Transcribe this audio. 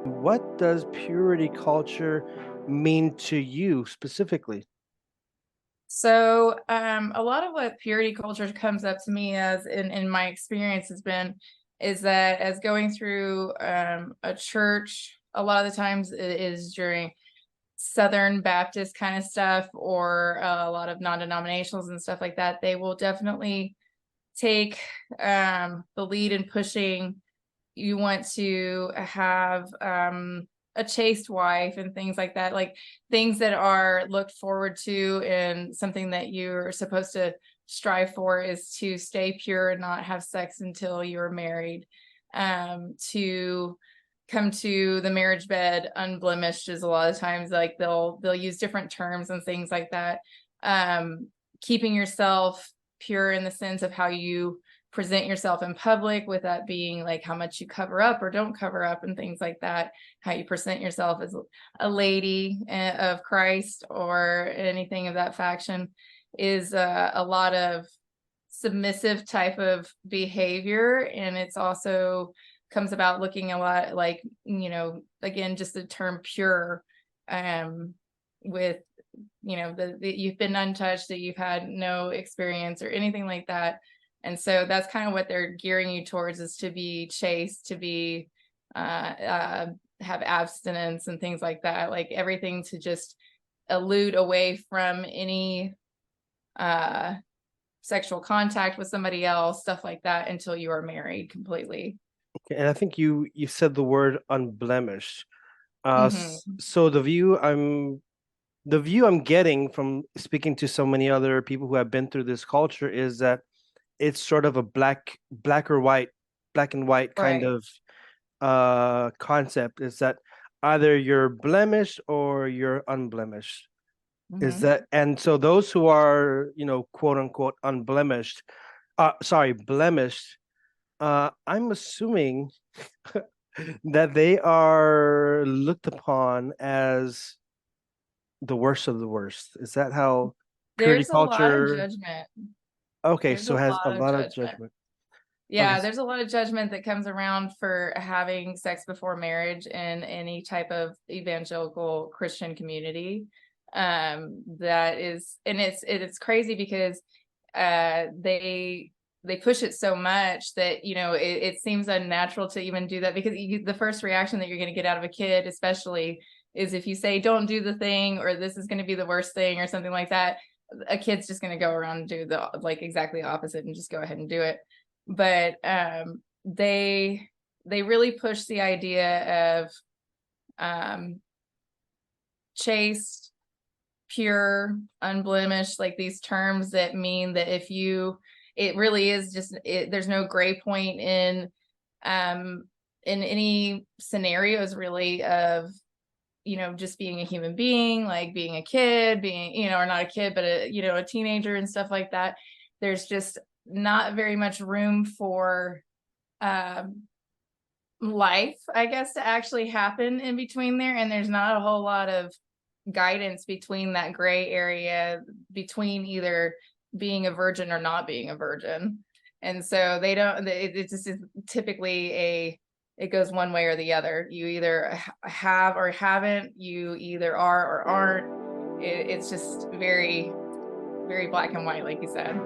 What does purity culture mean to you specifically? So, a lot of what purity culture comes up to me as in my experience has been is that as going through a church, a lot of the times it is during Southern Baptist kind of stuff or a lot of non-denominationals and stuff like that. They will definitely take the lead in pushing. You want to have a chaste wife and things like that, like things that are looked forward to, and something that you're supposed to strive for is to stay pure and not have sex until you're married. To come to the marriage bed unblemished is a lot of times like they'll use different terms and things like that. Um, Keeping yourself pure in the sense of how you present yourself in public, with that being like how much you cover up or don't cover up and things like that, how you present yourself as a lady of Christ or anything of that faction is a lot of submissive type of behavior. And it's also comes about looking a lot like, again, just the term pure, um with the you've been untouched, that you've had no experience or anything like that. And so that's kind of what they're gearing you towards, is to be chaste, to be have abstinence and things like that, like everything to just elude away from any uh sexual contact with somebody else, stuff like that, until you are married completely. And I think you said the word unblemished. Hmm. So the view I'm getting from speaking to so many other people who have been through this culture is that it's sort of a black or white, black and white kind Right. of concept. Is that either you're blemished or you're unblemished? Is Hmm. that and so those who are, quote unquote unblemished, sorry, blemished, I'm assuming that they are looked upon as the worst of the worst. Is that how purity There's a lot of culture? judgment. Okay, There's so a it has a lot of lot of judgment. judgment. Okay, Yeah, there's a lot of judgment that comes around for having sex before marriage in any type of evangelical Christian community. That is, and it's crazy because they push it so much that it seems unnatural to even do that, because the first reaction that you're going to get out of a kid, especially, is if you say don't do the thing, or this is going to be the worst thing or something like that. A kid's just going to go around and do the like exactly opposite and just go ahead and do it. But they really push the idea of um chaste, pure, unblemished, like these terms that mean that if you it really is just there's no gray point um in any scenarios really of just being a human being, like being a kid, being, or not a kid, but a teenager and stuff like that. There's just not very much room for um life, I guess, to actually happen in between there. And there's not a whole lot of guidance between that gray area between either being a virgin or not being a virgin. And so they don't, it just is typically it goes one way or the other. You either have or haven't, you either are or aren't. It's just very, very black and white, like you said.